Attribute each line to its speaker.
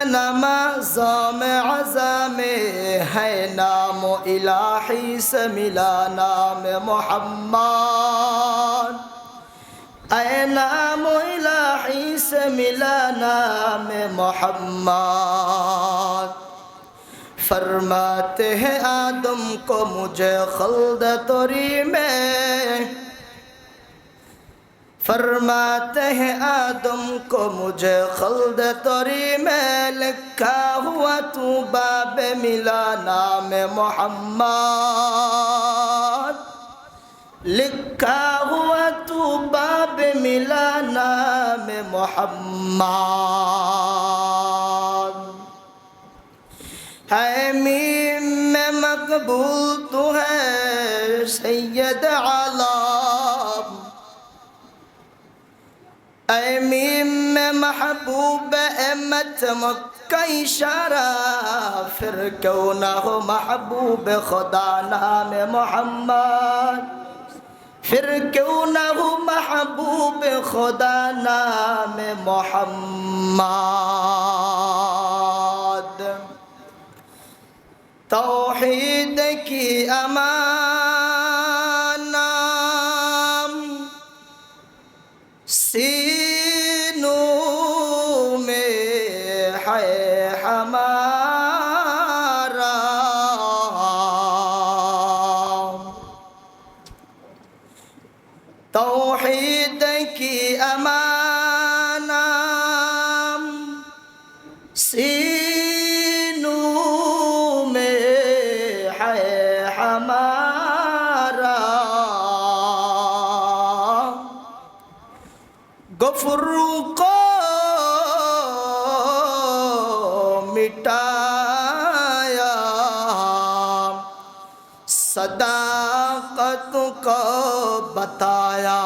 Speaker 1: नमाज़ों में अज़ा में है नाम इलाही से मिला नाम मोहम्मद। ऐ नाम इलाही से मिला नाम मोहम्मद। फरमाते हैं आदम को मुझे खल्द तोरी में, फरमाते हैं आदम को मुझे खल्द तोरी में लिखा हुआ तू बाब मिला नाम मोहम्मद। लिखा हुआ तू बाब मिला नाम मोहम्मद। है मीम में मकबूल तू है सैयद आलम। ऐ मीम में महबूब अहमद मक्का इशारा, फिर क्यों ना हो महबूब खुदा नाम मोहम्मद। फिर क्यों ना हो महबूब खुदा नाम मोहम्मद। तौहीद की अमाना सीनों में है हमारा। तौहीद की अमाना सीनों में है हमारा। गफरू को मिटाया, सदाकत को बताया।